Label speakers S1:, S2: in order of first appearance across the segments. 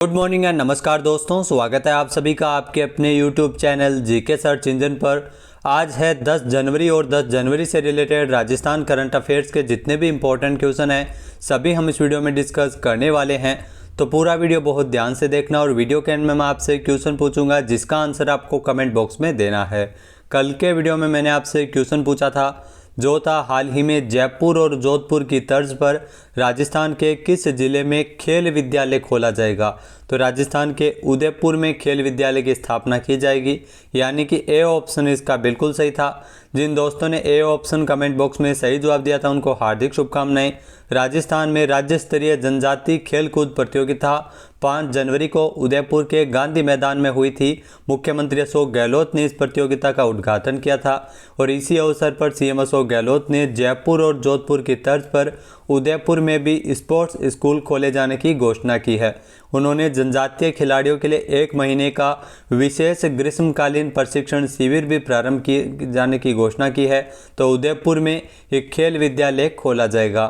S1: Good morning and नमस्कार दोस्तों, स्वागत है आप सभी का आपके अपने YouTube channel GK search engine पर। आज है 10 जनवरी और 10 जनवरी से रिलेटेड राजस्थान करंट अफेयर्स के जितने भी इंपॉर्टेंट क्वेश्चन हैं सभी हम इस वीडियो में डिस्कस करने वाले हैं। तो पूरा वीडियो बहुत ध्यान से देखना और वीडियो के एंड में मैं आपसे क्वेश्चन पूछूंगा जिसका आंसर आपको कमेंट बॉक्स में देना है। कल के वीडियो में मैंने आपसे क्वेश्चन पूछा था जो था हाल ही में जयपुर और जोधपुर की तर्ज पर राजस्थान के किस जिले में खेल विद्यालय खोला जाएगा। तो राजस्थान के उदयपुर में खेल विद्यालय की स्थापना की जाएगी, यानी कि ए ऑप्शन इसका बिल्कुल सही था। जिन दोस्तों ने ए ऑप्शन कमेंट बॉक्स में सही जवाब दिया था उनको हार्दिक शुभकामनाएं। राजस्थान में राज्य स्तरीय जनजातीय खेलकूद प्रतियोगिता 5 जनवरी को उदयपुर के गांधी मैदान में हुई थी। मुख्यमंत्री अशोक गहलोत ने इस प्रतियोगिता का उद्घाटन किया था और इसी अवसर पर सीएम अशोक गहलोत ने जयपुर और जोधपुर की तर्ज पर उदयपुर में भी स्पोर्ट्स स्कूल खोले जाने की घोषणा की है। उन्होंने जनजातीय खिलाड़ियों के लिए 1 महीने का विशेष ग्रीष्मकालीन प्रशिक्षण शिविर भी प्रारंभ किए जाने की घोषणा की है। तो उदयपुर में एक खेल विद्यालय खोला जाएगा।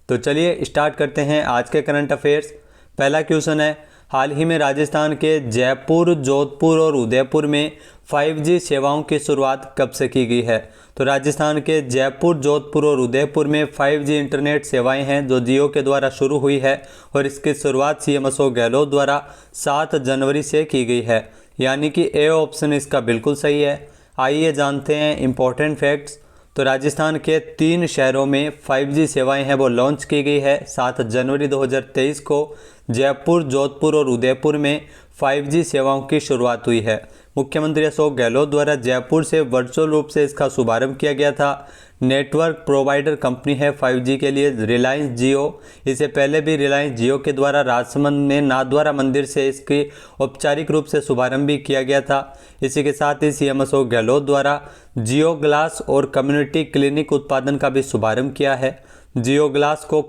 S1: तो चलिए स्टार्ट करते हैं आज के करंट अफेयर्स। पहला क्वेश्चन है, हाल ही में राजस्थान के जयपुर, जोधपुर और उदयपुर में 5G सेवाओं की शुरुआत कब से की गई है। तो राजस्थान के जयपुर, जोधपुर और उदयपुर में 5G इंटरनेट सेवाएं हैं जो जियो के द्वारा शुरू हुई है और इसकी शुरुआत सीएम अशोक गहलोत द्वारा 7 जनवरी से की गई है, यानी कि ए ऑप्शन इसका बिल्कुल सही है। आइए जानते हैं इंपॉर्टेंट फैक्ट्स। तो राजस्थान के 3 शहरों में 5G सेवाएं हैं वो लॉन्च की गई है। 7 जनवरी 2023 को जयपुर, जोधपुर और उदयपुर में 5G सेवाओं की शुरुआत हुई है। मुख्यमंत्री अशोक गहलोत द्वारा जयपुर से वर्चुअल रूप से इसका शुभारंभ किया गया था। नेटवर्क प्रोवाइडर कंपनी है 5G के लिए रिलायंस जियो। इससे पहले भी रिलायंस जियो के द्वारा राजसमंद में नाथद्वारा मंदिर से इसकी औपचारिक रूप से शुभारंभ भी किया गया था। इसी के साथ ही सीएम अशोक गहलोत द्वारा जियो ग्लास और कम्युनिटी क्लिनिक उत्पादन का भी शुभारंभ किया है। जियो ग्लास को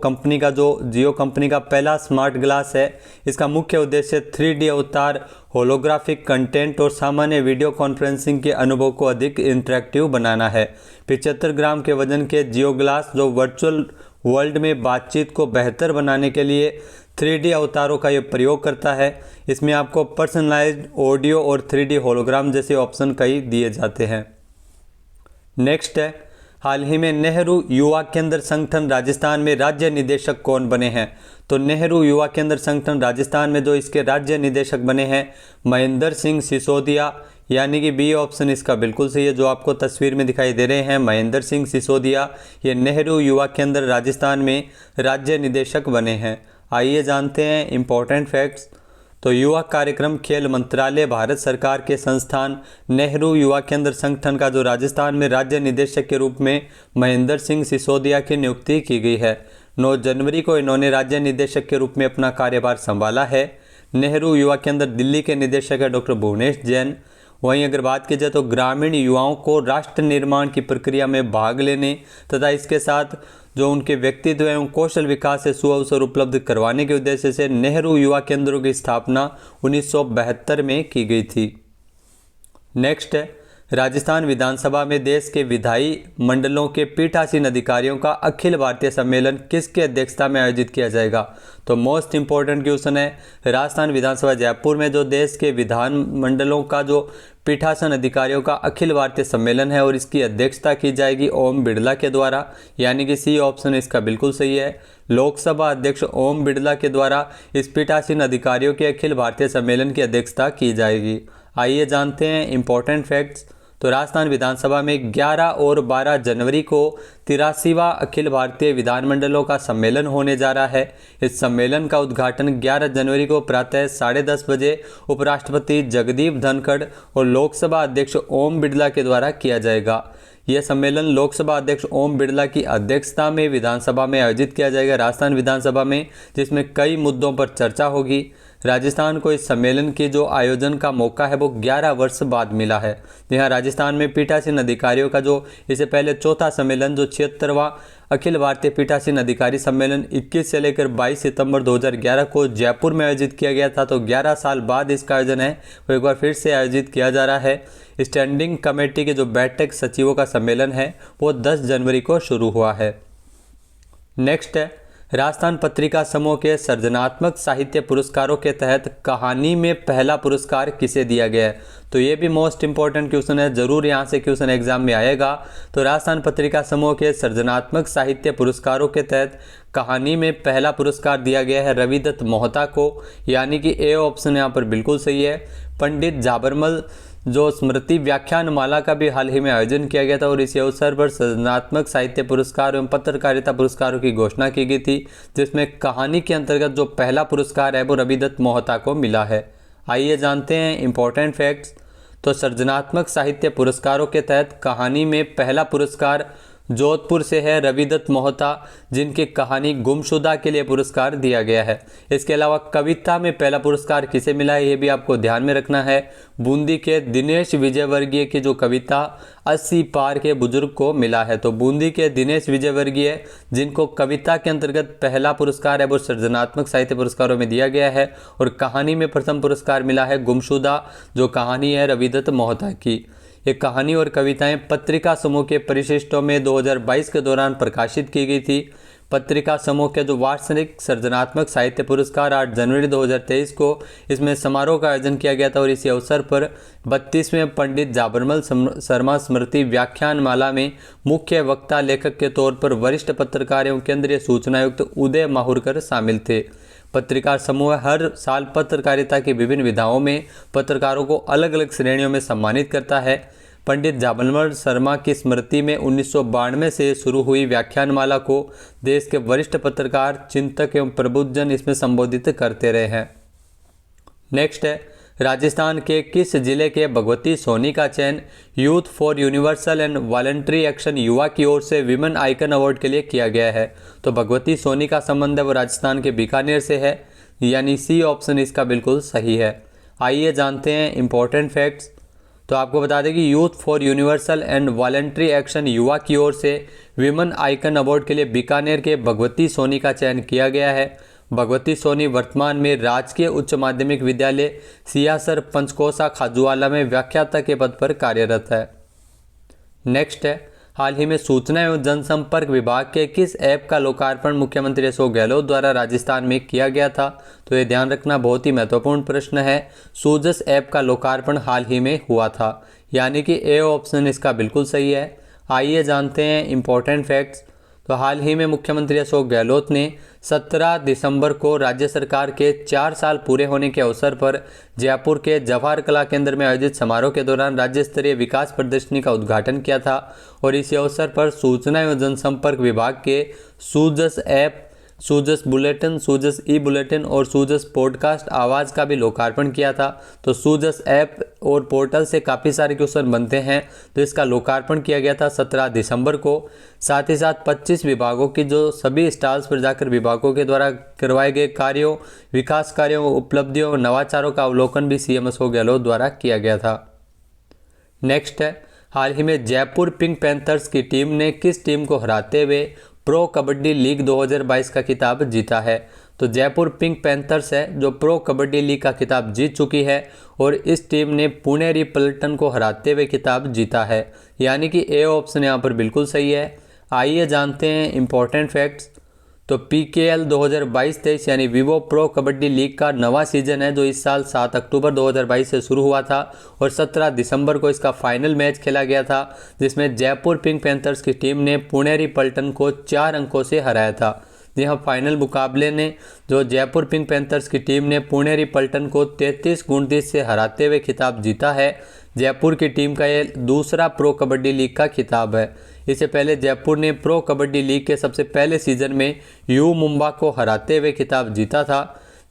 S1: जियो कंपनी का पहला स्मार्ट ग्लास है। इसका मुख्य उद्देश्य 3D अवतार, होलोग्राफिक कंटेंट और सामान्य वीडियो कॉन्फ्रेंसिंग के अनुभव को अधिक इंटरेक्टिव बनाना है। 75 ग्राम के वजन के जियो ग्लास जो वर्चुअल वर्ल्ड में बातचीत को बेहतर बनाने के लिए 3D अवतारों का ये प्रयोग करता है। इसमें आपको पर्सनलाइज्ड ऑडियो और 3D होलोग्राम जैसे ऑप्शन कई दिए जाते हैं। नेक्स्ट है, हाल ही में नेहरू युवा केंद्र संगठन राजस्थान में राज्य निदेशक कौन बने हैं। तो नेहरू युवा केंद्र संगठन राजस्थान में जो इसके राज्य निदेशक बने हैं महेंद्र सिंह सिसोदिया, यानी कि बी ऑप्शन इसका बिल्कुल सही है। जो आपको तस्वीर में दिखाई दे रहे हैं महेंद्र सिंह सिसोदिया, ये नेहरू युवा केंद्र राजस्थान में राज्य निदेशक बने हैं। आइए जानते हैं इंपॉर्टेंट फैक्ट्स। तो युवा कार्यक्रम खेल मंत्रालय भारत सरकार के संस्थान नेहरू युवा केंद्र संगठन का जो राजस्थान में राज्य निदेशक के रूप में महेंद्र सिंह सिसोदिया की नियुक्ति की गई है। 9 जनवरी को इन्होंने राज्य निदेशक के रूप में अपना कार्यभार संभाला है। नेहरू युवा केंद्र दिल्ली के निदेशक है डॉक्टर भुवनेश जैन। वहीं अगर बात की जाए तो ग्रामीण युवाओं को राष्ट्र निर्माण की प्रक्रिया में भाग लेने तथा इसके साथ जो उनके व्यक्तित्व एवं कौशल विकास से सुअवसर उपलब्ध करवाने के उद्देश्य से नेहरू युवा केंद्रों की स्थापना 1972 में की गई थी। नेक्स्ट है, राजस्थान विधानसभा में देश के विधायी मंडलों के पीठासीन अधिकारियों का अखिल भारतीय सम्मेलन किसकी अध्यक्षता में आयोजित किया जाएगा। तो मोस्ट इंपॉर्टेंट क्वेश्चन है, राजस्थान विधानसभा जयपुर में जो देश के विधान मंडलों का जो पीठासन अधिकारियों का अखिल भारतीय सम्मेलन है और इसकी अध्यक्षता की जाएगी ओम बिड़ला के द्वारा, यानी कि सी ऑप्शन इसका बिल्कुल सही है। लोकसभा अध्यक्ष ओम बिड़ला के द्वारा इस पीठासीन अधिकारियों के अखिल भारतीय सम्मेलन की अध्यक्षता की जाएगी। आइए जानते हैं इंपॉर्टेंट फैक्ट्स। तो राजस्थान विधानसभा में 11 और 12 जनवरी को 83वां अखिल भारतीय विधानमंडलों का सम्मेलन होने जा रहा है। इस सम्मेलन का उद्घाटन 11 जनवरी को प्रातः 10:30 बजे उपराष्ट्रपति जगदीप धनखड़ और लोकसभा अध्यक्ष ओम बिड़ला के द्वारा किया जाएगा। यह सम्मेलन लोकसभा अध्यक्ष ओम बिड़ला की अध्यक्षता में विधानसभा में आयोजित किया जाएगा राजस्थान विधानसभा में, जिसमें कई मुद्दों पर चर्चा होगी। राजस्थान को इस सम्मेलन के जो आयोजन का मौका है वो 11 वर्ष बाद मिला है। यहाँ राजस्थान में पीठासीन अधिकारियों का जो इससे पहले चौथा सम्मेलन जो 76वां अखिल भारतीय पीठासीन अधिकारी सम्मेलन 21 से लेकर 22 सितंबर 2011 को जयपुर में आयोजित किया गया था। तो 11 साल बाद इसका आयोजन है वो एक बार फिर से आयोजित किया जा रहा है। स्टैंडिंग कमेटी के जो बैठक सचिवों का सम्मेलन है वो 10 जनवरी को शुरू हुआ है। नेक्स्ट है, राजस्थान पत्रिका समूह के सृजनात्मक साहित्य पुरस्कारों के तहत कहानी में पहला पुरस्कार किसे दिया गया है? तो ये भी मोस्ट इंपॉर्टेंट क्वेश्चन है, जरूर यहाँ से क्वेश्चन एग्जाम में आएगा। तो राजस्थान पत्रिका समूह के सृजनात्मक साहित्य पुरस्कारों के तहत कहानी में पहला पुरस्कार दिया गया है रविदत्त मोहता को, यानी कि ए ऑप्शन यहाँ पर बिल्कुल सही है। पंडित झाबरमल जो स्मृति व्याख्यान माला का भी हाल ही में आयोजन किया गया था और इसी अवसर पर सृजनात्मक साहित्य पुरस्कार एवं पत्रकारिता पुरस्कारों की घोषणा की गई थी, जिसमें कहानी के अंतर्गत जो पहला पुरस्कार है वो रविदत्त मोहता को मिला है। आइए जानते हैं इंपॉर्टेंट फैक्ट्स। तो सृजनात्मक साहित्य पुरस्कारों के तहत कहानी में पहला पुरस्कार जोधपुर से है रविदत्त मोहता, जिनकी कहानी गुमशुदा के लिए पुरस्कार दिया गया है। इसके अलावा कविता में पहला पुरस्कार किसे मिला है ये भी आपको ध्यान में रखना है। बूंदी के दिनेश विजयवर्गीय की जो कविता 80 पार के बुजुर्ग को मिला है। तो बूंदी के दिनेश विजयवर्गीय जिनको कविता के अंतर्गत पहला पुरस्कार है वो सृजनात्मक साहित्य पुरस्कारों में दिया गया है, और कहानी में प्रथम पुरस्कार मिला है गुमशुदा जो कहानी है रविदत्त मोहता की। ये कहानी और कविताएं पत्रिका समूह के परिशिष्टों में 2022 के दौरान प्रकाशित की गई थी। पत्रिका समूह के जो वार्षिक सृजनात्मक साहित्य पुरस्कार 8 जनवरी 2023 को इसमें समारोह का आयोजन किया गया था, और इसी अवसर पर 32वें पंडित झाबरमल शर्मा स्मृति व्याख्यान माला में मुख्य वक्ता लेखक के तौर पर वरिष्ठ पत्रकार एवं केंद्रीय सूचनायुक्त उदय माहुरकर शामिल थे। पत्रकार समूह हर साल पत्रकारिता की विभिन्न विधाओं में पत्रकारों को अलग अलग श्रेणियों में सम्मानित करता है। पंडित झाबरमल शर्मा की स्मृति में 1992 से शुरू हुई व्याख्यानमाला को देश के वरिष्ठ पत्रकार, चिंतक एवं प्रबुद्धजन इसमें संबोधित करते रहे हैं। नेक्स्ट है, राजस्थान के किस जिले के भगवती सोनी का चयन youth for universal and voluntary action युवा की ओर से विमेन आइकन अवार्ड के लिए किया गया है? तो भगवती सोनी का संबंध है वो राजस्थान के बीकानेर से है, यानी सी ऑप्शन इसका बिल्कुल सही है। आइए जानते हैं इंपॉर्टेंट फैक्ट्स। तो आपको बता दें कि youth for universal and voluntary action युवा की ओर से विमेन आइकन अवार्ड के लिए बीकानेर के भगवती सोनी का चयन किया गया है। भगवती सोनी वर्तमान में राजकीय उच्च माध्यमिक विद्यालय सियासर पंचकोसा खाजूवाला में व्याख्याता के पद पर कार्यरत है। नेक्स्ट है, हाल ही में सूचना एवं जनसंपर्क विभाग के किस ऐप का लोकार्पण मुख्यमंत्री अशोक गहलोत द्वारा राजस्थान में किया गया था? तो ये ध्यान रखना बहुत ही महत्वपूर्ण प्रश्न है। सूजस ऐप का लोकार्पण हाल ही में हुआ था, यानी कि ए ऑप्शन इसका बिल्कुल सही है। आइए जानते हैं इंपॉर्टेंट फैक्ट्स। तो हाल ही में मुख्यमंत्री अशोक गहलोत ने 17 दिसंबर को राज्य सरकार के 4 साल पूरे होने के अवसर पर जयपुर के जवाहर कला केंद्र में आयोजित समारोह के दौरान राज्य स्तरीय विकास प्रदर्शनी का उद्घाटन किया था, और इसी अवसर पर सूचना एवं जनसंपर्क विभाग के सूजस ऐप, सूजस बुलेटिन, सूजस ई बुलेटिन और सूजस पॉडकास्ट आवाज़ का भी लोकार्पण किया था। तो सूजस ऐप और पोर्टल से काफ़ी सारे क्वेश्चन बनते हैं, तो इसका लोकार्पण किया गया था 17 दिसंबर को। साथ ही साथ 25 विभागों की जो सभी स्टॉल्स पर जाकर विभागों के द्वारा करवाए गए कार्यों, विकास कार्यों, उपलब्धियों, नवाचारों का अवलोकन भी सीएम अशोक गहलोत द्वारा किया गया था। नेक्स्ट है, हाल ही में जयपुर पिंक पैंथर्स की टीम ने किस टीम को हराते हुए प्रो कबड्डी लीग 2022 का खिताब जीता है? तो जयपुर पिंक पैंथर्स है जो प्रो कबड्डी लीग का खिताब जीत चुकी है, और इस टीम ने पुणेरी पलटन को हराते हुए खिताब जीता है, यानी कि ए ऑप्शन यहाँ पर बिल्कुल सही है। आइए जानते हैं इंपॉर्टेंट फैक्ट्स। तो PKL 2022-23 यानी विवो प्रो कबड्डी लीग का नवा सीजन है जो इस साल 7 अक्टूबर 2022 से शुरू हुआ था, और 17 दिसंबर को इसका फाइनल मैच खेला गया था, जिसमें जयपुर पिंक पैंथर्स की टीम ने पुणेरी पलटन को 4 अंकों से हराया था। जी हाँ, फाइनल मुकाबले ने जो जयपुर पिंक पैंथर्स की टीम ने पुणेरी पलटन को 33-29 से हराते हुए खिताब जीता है। जयपुर की टीम का ये दूसरा प्रो कबड्डी लीग का खिताब है। इससे पहले जयपुर ने प्रो कबड्डी लीग के सबसे पहले सीजन में यू मुंबा को हराते हुए खिताब जीता था।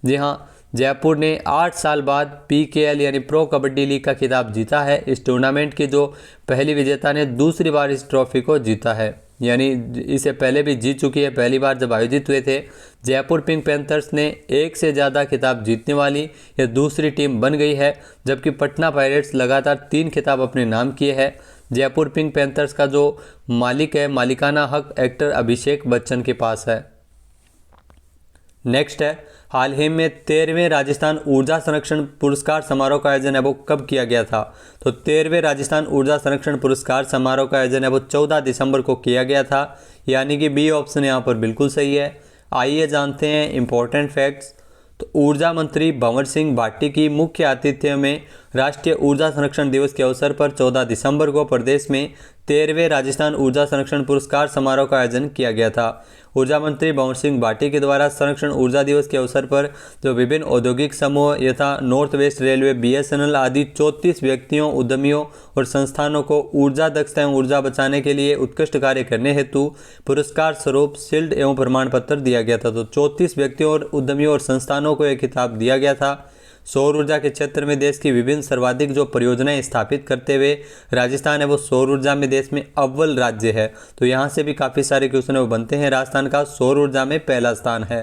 S1: जी हाँ, जयपुर ने 8 साल बाद PKL यानी प्रो कबड्डी लीग का खिताब जीता है। इस टूर्नामेंट की जो पहली विजेता ने दूसरी बार इस ट्रॉफी को जीता है, यानी इसे पहले भी जीत चुकी है। पहली बार जब आयोजित हुए थे, जयपुर पिंक पैंथर्स ने 1 से ज़्यादा खिताब जीतने वाली यह दूसरी टीम बन गई है, जबकि पटना पायरेट्स लगातार 3 खिताब अपने नाम किए हैं। जयपुर पिंक पैंथर्स का जो मालिक है, मालिकाना हक एक्टर अभिषेक बच्चन के पास है। नेक्स्ट है, हाल ही में 13वें राजस्थान ऊर्जा संरक्षण पुरस्कार समारोह का आयोजन है वो कब किया गया था? तो 13वें राजस्थान ऊर्जा संरक्षण पुरस्कार समारोह का आयोजन है वो 14 दिसंबर को किया गया था, यानी कि बी ऑप्शन यहाँ पर बिल्कुल सही है। आइए जानते हैं इम्पोर्टेंट फैक्ट्स। तो ऊर्जा मंत्री भंवर सिंह भाटी की मुख्य आतिथ्य में राष्ट्रीय ऊर्जा संरक्षण दिवस के अवसर पर 14 दिसंबर को प्रदेश में 13वें राजस्थान ऊर्जा संरक्षण पुरस्कार समारोह का आयोजन किया गया था। ऊर्जा मंत्री भंवर सिंह भाटी के द्वारा संरक्षण ऊर्जा दिवस के अवसर पर जो विभिन्न औद्योगिक समूह यथा नॉर्थ वेस्ट रेलवे, BSNL आदि 34 व्यक्तियों, उद्यमियों और संस्थानों को ऊर्जा दक्षता एवं ऊर्जा बचाने के लिए उत्कृष्ट कार्य करने हेतु पुरस्कार स्वरूप शील्ड एवं प्रमाण पत्र दिया गया था। तो 34 व्यक्तियों और उद्यमियों और संस्थानों को यह खिताब दिया गया था। सौर ऊर्जा के क्षेत्र में देश की विभिन्न सर्वाधिक जो परियोजनाएं स्थापित करते हुए राजस्थान है वो सौर ऊर्जा में देश में अव्वल राज्य है। तो यहाँ से भी काफ़ी सारे क्वेश्चन वो बनते हैं। राजस्थान का सौर ऊर्जा में पहला स्थान है।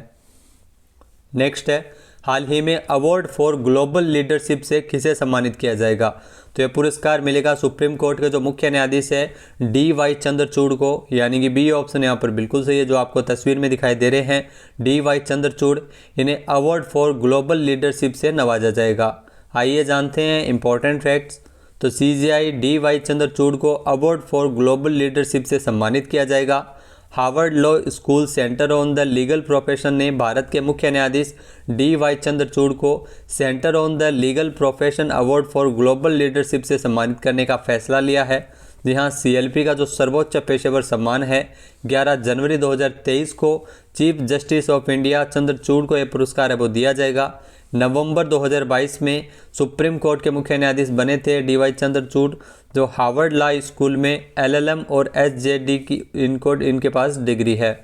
S1: नेक्स्ट है, हाल ही में अवार्ड फॉर ग्लोबल लीडरशिप से किसे सम्मानित किया जाएगा? तो यह पुरस्कार मिलेगा सुप्रीम कोर्ट के जो मुख्य न्यायाधीश है DY चंद्रचूड़ को, यानी कि बी ऑप्शन यहाँ पर बिल्कुल सही है जो आपको तस्वीर में दिखाई दे रहे हैं, DY चंद्रचूड़। इन्हें अवार्ड फॉर ग्लोबल लीडरशिप से नवाजा जाएगा। आइए जानते हैं इंपॉर्टेंट फैक्ट्स। तो CGI DY चंद्रचूड़ को अवार्ड फॉर ग्लोबल लीडरशिप से सम्मानित किया जाएगा। Harvard law school centre on the legal profession ने भारत के मुख्य न्यायाधीश DY चंद्रचूड़ को centre on the legal profession award for global leadership से सम्मानित करने का फैसला लिया है। जी हाँ, CLP का जो सर्वोच्च पेशेवर सम्मान है 11 जनवरी 2023 को chief justice of India Chandrachud को यह पुरस्कार है वो दिया जाएगा। नवंबर 2022 में सुप्रीम कोर्ट के मुख्य न्यायाधीश बने थे DY चंद्रचूड़, जो हार्वर्ड लॉ स्कूल में LLM और SJD की इनके पास डिग्री है।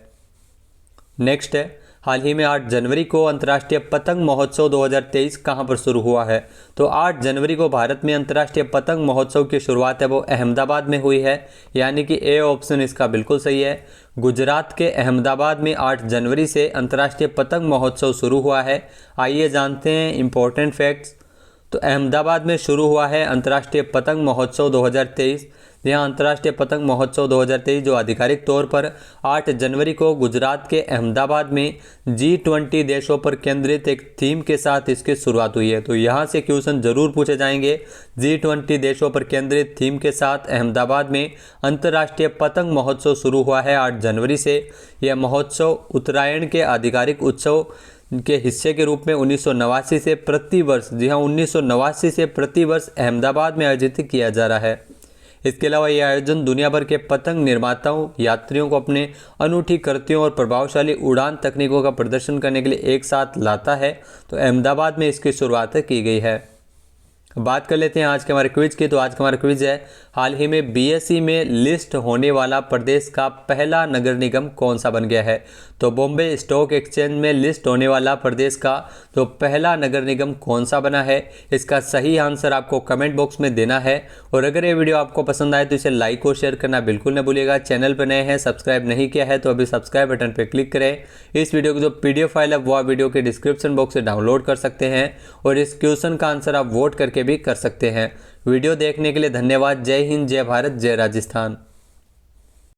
S1: नेक्स्ट है, हाल ही में 8 जनवरी को अंतर्राष्ट्रीय पतंग महोत्सव 2023 कहां पर शुरू हुआ है? तो 8 जनवरी को भारत में अंतर्राष्ट्रीय पतंग महोत्सव की शुरुआत है वो अहमदाबाद में हुई है, यानी कि A ऑप्शन इसका बिल्कुल सही है। गुजरात के अहमदाबाद में 8 जनवरी से अंतर्राष्ट्रीय पतंग महोत्सव शुरू हुआ है। आइए जानते हैं इम्पोर्टेंट फैक्ट्स। तो अहमदाबाद में शुरू हुआ है अंतर्राष्ट्रीय पतंग महोत्सव 2023। यहाँ अंतर्राष्ट्रीय पतंग महोत्सव 2023 जो आधिकारिक तौर पर 8 जनवरी को गुजरात के अहमदाबाद में G20 देशों पर केंद्रित एक थीम के साथ इसकी शुरुआत हुई है। तो यहाँ से क्वेश्चन जरूर पूछे जाएंगे। G20 देशों पर केंद्रित थीम के साथ अहमदाबाद में अंतर्राष्ट्रीय पतंग महोत्सव शुरू हुआ है 8 जनवरी से। यह महोत्सव उत्तरायण के आधिकारिक उत्सव के हिस्से के रूप में 1989 से प्रतिवर्ष, जी हाँ 1989 से प्रतिवर्ष अहमदाबाद में आयोजित किया जा रहा है। इसके अलावा यह आयोजन दुनिया भर के पतंग निर्माताओं, यात्रियों को अपने अनूठी कृतियों और प्रभावशाली उड़ान तकनीकों का प्रदर्शन करने के लिए एक साथ लाता है। तो अहमदाबाद में इसकी शुरुआत की गई है। बात कर लेते हैं आज के हमारे क्विज की। तो आज का हमारा क्विज है, हाल ही में BSE में लिस्ट होने वाला प्रदेश का पहला नगर निगम कौन सा बन गया है? तो बॉम्बे स्टॉक एक्सचेंज में लिस्ट होने वाला प्रदेश का जो पहला नगर निगम कौन सा बना है, इसका सही आंसर आपको कमेंट बॉक्स में देना है। और अगर ये वीडियो आपको पसंद आए तो इसे लाइक और शेयर करना बिल्कुल न भूलिएगा। चैनल पर नए हैं, सब्सक्राइब नहीं किया है तो अभी सब्सक्राइब बटन पर क्लिक करें। इस वीडियो की जो PDF फाइल है वो आप वीडियो के डिस्क्रिप्शन बॉक्स से डाउनलोड कर सकते हैं और इस क्वेश्चन का आंसर आप वोट करके भी कर सकते हैं। वीडियो देखने के लिए धन्यवाद। जय हिंद, जय भारत, जय राजस्थान।